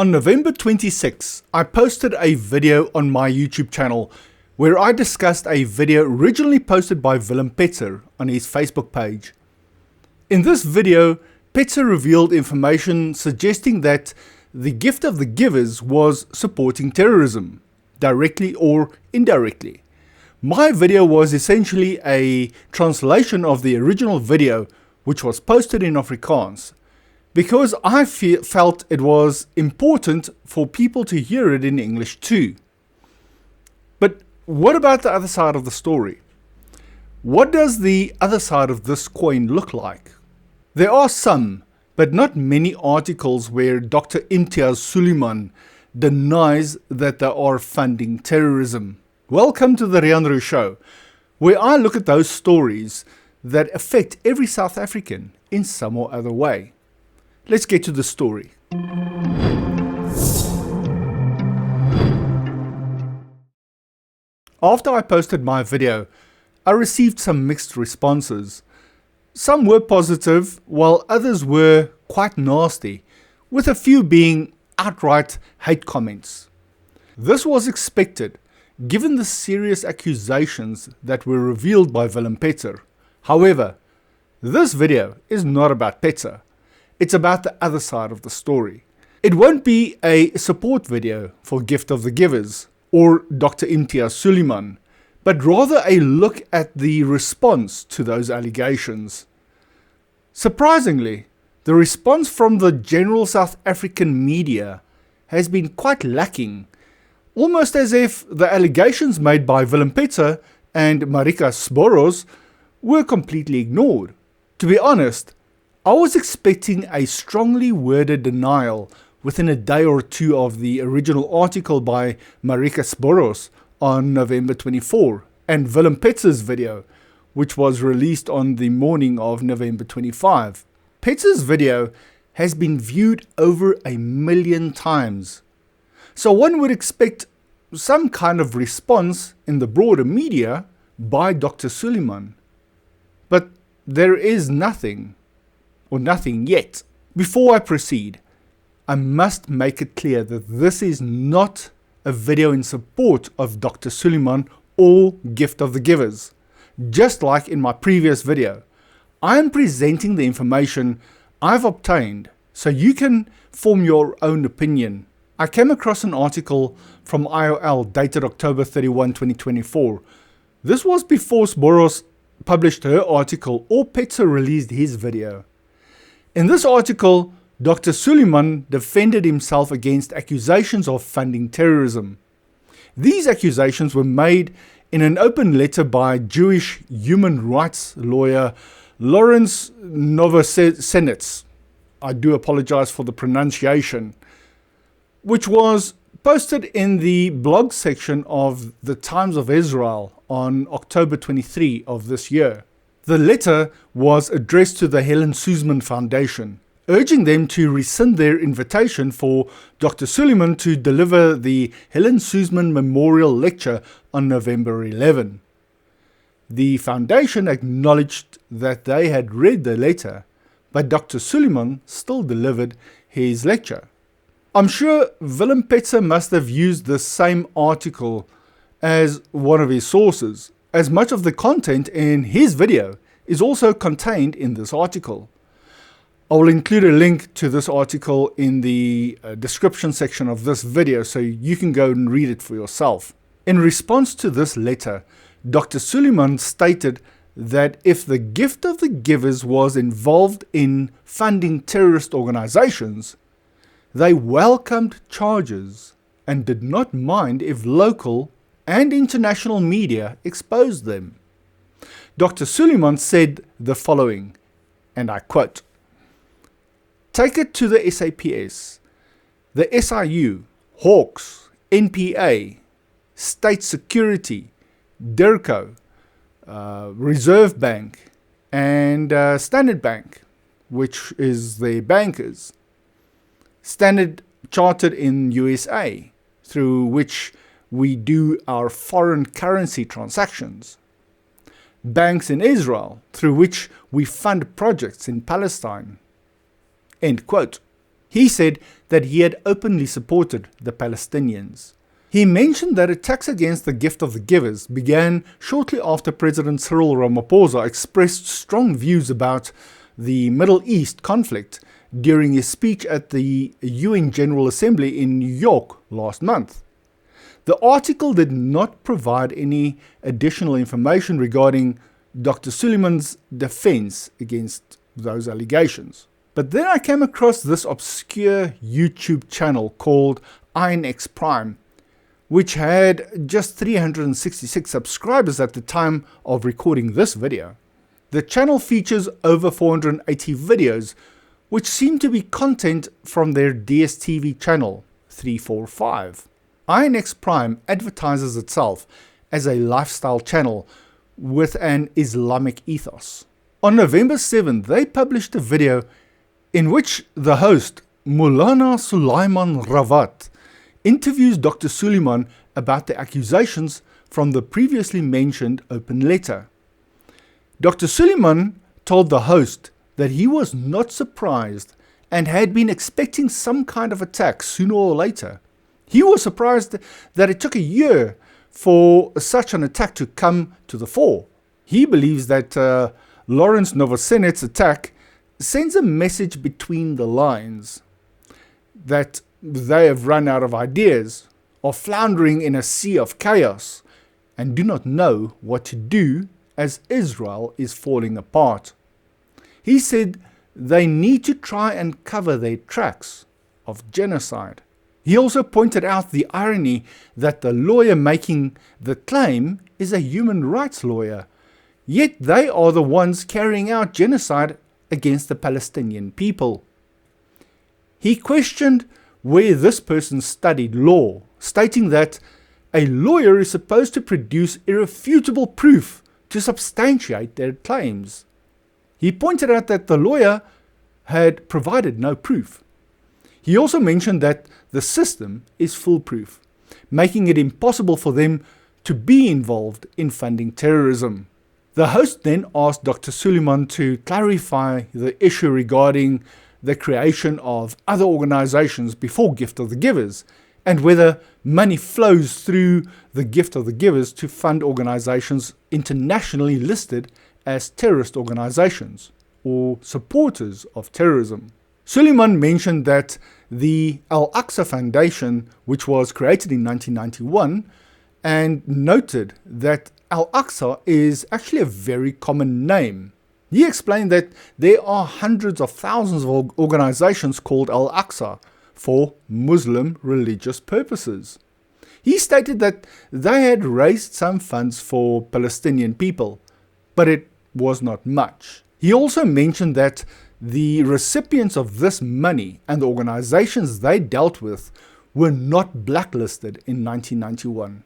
On November 26, I posted a video on my YouTube channel where I discussed a video originally posted by Willem Petzer on his Facebook page. In this video, Petzer revealed information suggesting that the gift of the givers was supporting terrorism, directly or indirectly. My video was essentially a translation of the original video, which was posted in Afrikaans, because I felt it was important for people to hear it in English too. But what about the other side of the story? What does the other side of this coin look like? There are some, but not many articles where Dr. Imtiaz Sooliman denies that they are funding terrorism. Welcome to the Riaan Show, where I look at those stories that affect every South African in some or other way. Let's get to the story. After I posted my video, I received some mixed responses. Some were positive, while others were quite nasty, with a few being outright hate comments. This was expected, given the serious accusations that were revealed by Willem Petzer. However, this video is not about Petzer. It's about the other side of the story. It won't be a support video for Gift of the Givers or Dr. Imtiaz Sooliman, but rather a look at the response to those allegations. Surprisingly, the response from the general South African media has been quite lacking, almost as if the allegations made by Willem Petzer and Marika Sboros were completely ignored. To be honest, I was expecting a strongly worded denial within a day or two of the original article by Marika Sboros on November 24 and Willem Petzer's video, which was released on the morning of November 25. Petzer's video has been viewed over 1 million times, so one would expect some kind of response in the broader media by Dr. Suliman. But there is nothing, or nothing yet. Before I proceed, I must make it clear that this is not a video in support of Dr. Suliman or Gift of the Givers. Just like in my previous video, I am presenting the information I've obtained so you can form your own opinion. I came across an article from IOL dated October 31, 2024. This was before Sboros published her article or Petzer released his video. In this article, Dr. Suliman defended himself against accusations of funding terrorism. These accusations were made in an open letter by Jewish human rights lawyer Lawrence Nowosenetz. I do apologize for the pronunciation, which was posted in the blog section of the Times of Israel on October 23 of this year. The letter was addressed to the Helen Suzman Foundation, urging them to rescind their invitation for Dr. Suliman to deliver the Helen Suzman Memorial Lecture on November 11. The foundation acknowledged that they had read the letter, but Dr. Suliman still delivered his lecture. I'm sure Willem Petzer must have used the same article as one of his sources, as much of the content in his video is also contained in this article. I will include a link to this article in the description section of this video so you can go and read it for yourself. In response to this letter, Dr. Suliman stated that if the Gift of the Givers was involved in funding terrorist organizations, they welcomed charges and did not mind if local and international media exposed them. Dr. Suliman said the following, and I quote, "Take it to the SAPS, the SIU, Hawks, NPA, State Security, DIRCO, Reserve Bank, and Standard Bank, which is the bankers. Standard Chartered in USA, through which we do our foreign currency transactions. Banks in Israel, through which we fund projects in Palestine." End quote. He said that he had openly supported the Palestinians. He mentioned that attacks against the gift of the givers began shortly after President Cyril Ramaphosa expressed strong views about the Middle East conflict during his speech at the UN General Assembly in New York last month. The article did not provide any additional information regarding Dr. Sooliman's defense against those allegations. But then I came across this obscure YouTube channel called INX Prime, which had just 366 subscribers at the time of recording this video. The channel features over 480 videos, which seem to be content from their DSTV channel 345. INX Prime advertises itself as a lifestyle channel with an Islamic ethos. On November 7th, they published a video in which the host, Maulana Sulaiman Rawat, interviews Dr. Sooliman about the accusations from the previously mentioned open letter. Dr. Sooliman told the host that he was not surprised and had been expecting some kind of attack sooner or later. He was surprised that it took a year for such an attack to come to the fore. He believes that Lawrence Nowosenetz's attack sends a message between the lines that they have run out of ideas, are floundering in a sea of chaos, and do not know what to do as Israel is falling apart. He said they need to try and cover their tracks of genocide. He also pointed out the irony that the lawyer making the claim is a human rights lawyer, yet they are the ones carrying out genocide against the Palestinian people. He questioned where this person studied law, stating that a lawyer is supposed to produce irrefutable proof to substantiate their claims. He pointed out that the lawyer had provided no proof. He also mentioned that the system is foolproof, making it impossible for them to be involved in funding terrorism. The host then asked Dr. Sooliman to clarify the issue regarding the creation of other organizations before Gift of the Givers, and whether money flows through the Gift of the Givers to fund organizations internationally listed as terrorist organizations or supporters of terrorism. Suliman mentioned that the Al-Aqsa Foundation, which was created in 1991, and noted that Al-Aqsa is actually a very common name. He explained that there are hundreds of thousands of organizations called Al-Aqsa for Muslim religious purposes. He stated that they had raised some funds for Palestinian people, but it was not much. He also mentioned that the recipients of this money and the organizations they dealt with were not blacklisted in 1991.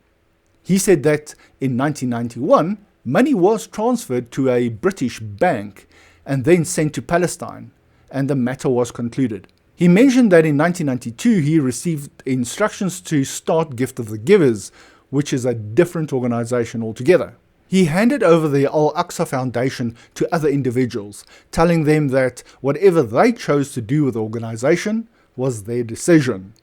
He said that in 1991, money was transferred to a British bank and then sent to Palestine, and the matter was concluded. He mentioned that in 1992 he received instructions to start Gift of the Givers, which is a different organization altogether. He handed over the Al-Aqsa Foundation to other individuals, telling them that whatever they chose to do with the organization was their decision.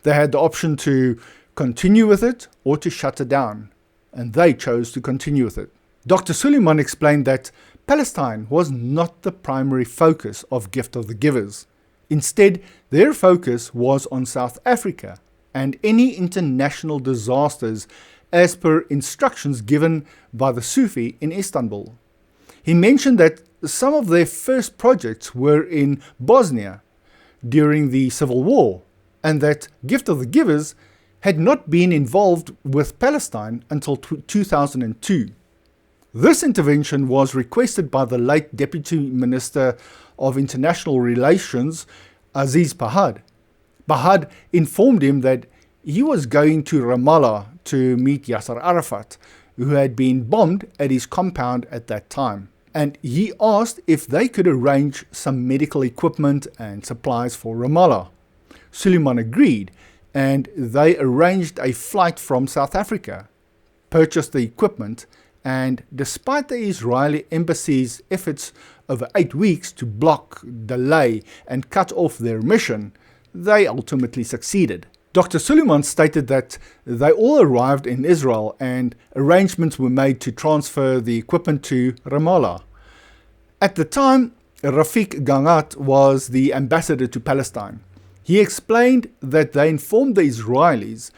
They had the option to continue with it or to shut it down, and they chose to continue with it. Dr. Sooliman explained that Palestine was not the primary focus of Gift of the Givers. Instead, their focus was on South Africa and any international disasters as per instructions given by the Sufi in Istanbul. He mentioned that some of their first projects were in Bosnia during the Civil War, and that Gift of the Givers had not been involved with Palestine until 2002. This intervention was requested by the late Deputy Minister of International Relations, Aziz Pahad. Pahad informed him that he was going to Ramallah to meet Yasser Arafat, who had been bombed at his compound at that time. And he asked if they could arrange some medical equipment and supplies for Ramallah. Suliman agreed, and they arranged a flight from South Africa, purchased the equipment, and despite the Israeli embassy's efforts over 8 weeks to block, delay, and cut off their mission, they ultimately succeeded. Dr. Sooliman stated that they all arrived in Israel and arrangements were made to transfer the equipment to Ramallah. At the time, Rafiq Gangat was the ambassador to Palestine. He explained that they informed the Israelis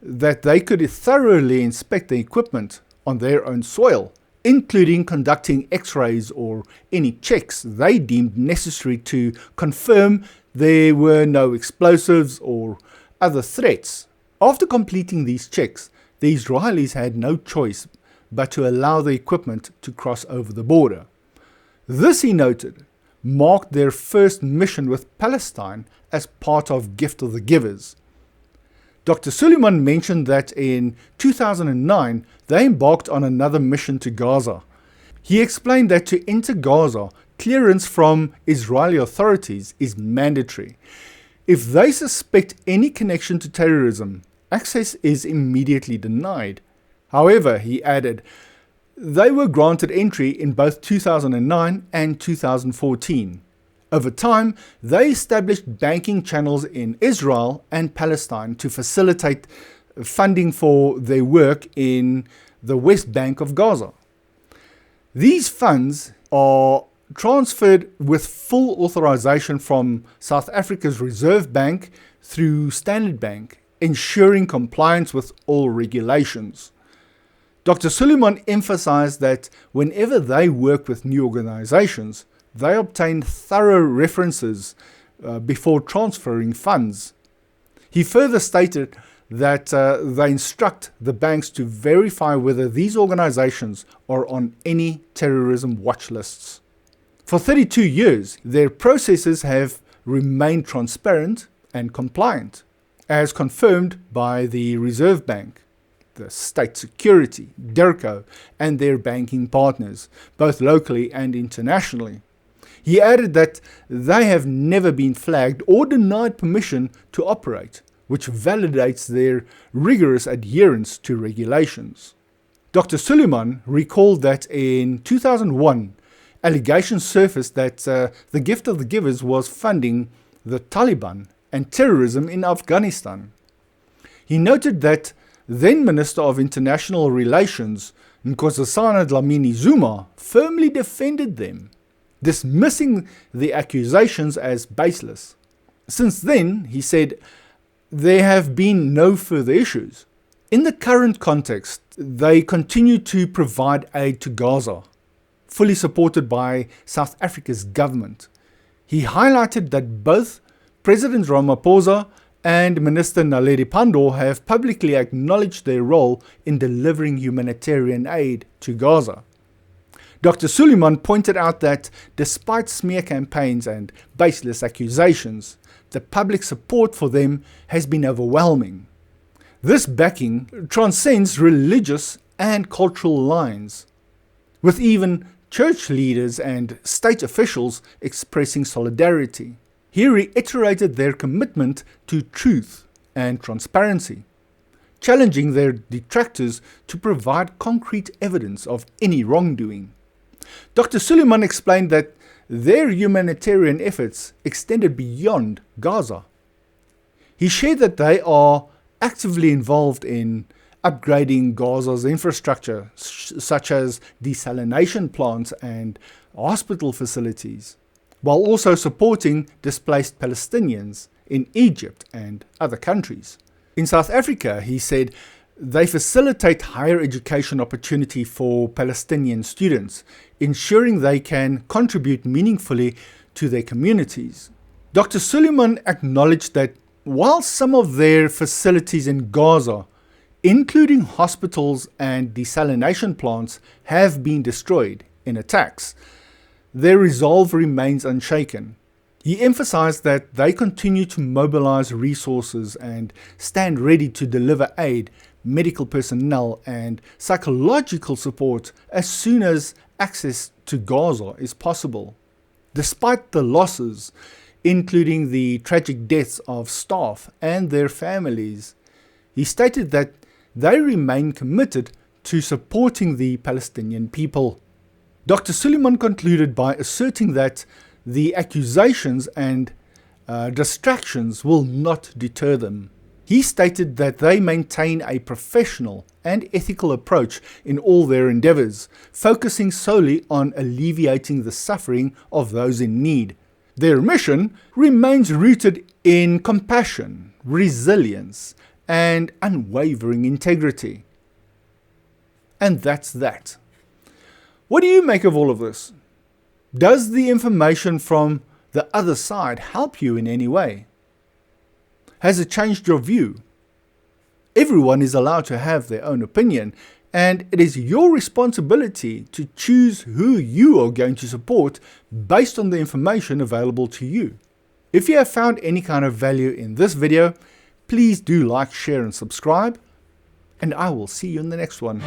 that they could thoroughly inspect the equipment on their own soil, including conducting x-rays or any checks they deemed necessary to confirm there were no explosives or other threats. After completing these checks, the Israelis had no choice but to allow the equipment to cross over the border. This, he noted, marked their first mission with Palestine as part of Gift of the Givers. Dr. Sooliman mentioned that in 2009 they embarked on another mission to Gaza. He explained that to enter Gaza, clearance from Israeli authorities is mandatory. If they suspect any connection to terrorism, access is immediately denied. However, he added, they were granted entry in both 2009 and 2014. Over time, they established banking channels in Israel and Palestine to facilitate funding for their work in the West Bank of Gaza. These funds are transferred with full authorization from South Africa's Reserve Bank through Standard Bank, ensuring compliance with all regulations. Dr. Sooliman emphasized that whenever they work with new organizations, they obtain thorough references before transferring funds. He further stated that they instruct the banks to verify whether these organizations are on any terrorism watch lists. For 32 years, their processes have remained transparent and compliant, as confirmed by the Reserve Bank, the State Security, DERCO, and their banking partners, both locally and internationally. He added that they have never been flagged or denied permission to operate, which validates their rigorous adherence to regulations. Dr. Sooliman recalled that in 2001, allegations surfaced that the Gift of the Givers was funding the Taliban and terrorism in Afghanistan. He noted that then Minister of International Relations, Nkosazana Dlamini Zuma, firmly defended them, dismissing the accusations as baseless. Since then, he said, there have been no further issues. In the current context, they continue to provide aid to Gaza, fully supported by South Africa's government. He highlighted that both President Ramaphosa and Minister Naledi Pandor have publicly acknowledged their role in delivering humanitarian aid to Gaza. Dr. Sooliman pointed out that despite smear campaigns and baseless accusations, the public support for them has been overwhelming. This backing transcends religious and cultural lines, with even church leaders and state officials expressing solidarity. He reiterated their commitment to truth and transparency, challenging their detractors to provide concrete evidence of any wrongdoing. Dr. Sooliman explained that their humanitarian efforts extended beyond Gaza. He shared that they are actively involved in upgrading Gaza's infrastructure, such as desalination plants and hospital facilities, while also supporting displaced Palestinians in Egypt and other countries. In South Africa, he said, they facilitate higher education opportunity for Palestinian students, ensuring they can contribute meaningfully to their communities. Dr. Sooliman acknowledged that while some of their facilities in Gaza, including hospitals and desalination plants, have been destroyed in attacks, their resolve remains unshaken. He emphasized that they continue to mobilize resources and stand ready to deliver aid, medical personnel, and psychological support as soon as access to Gaza is possible. Despite the losses, including the tragic deaths of staff and their families, he stated that they remain committed to supporting the Palestinian people. Dr. Suliman concluded by asserting that the accusations and distractions will not deter them. He stated that they maintain a professional and ethical approach in all their endeavors, focusing solely on alleviating the suffering of those in need. Their mission remains rooted in compassion, resilience, and unwavering integrity. And that's that. What do you make of all of this? Does the information from the other side help you in any way? Has it changed your view? Everyone is allowed to have their own opinion, and it is your responsibility to choose who you are going to support based on the information available to you. If you have found any kind of value in this video, please do like, share and subscribe, and I will see you in the next one.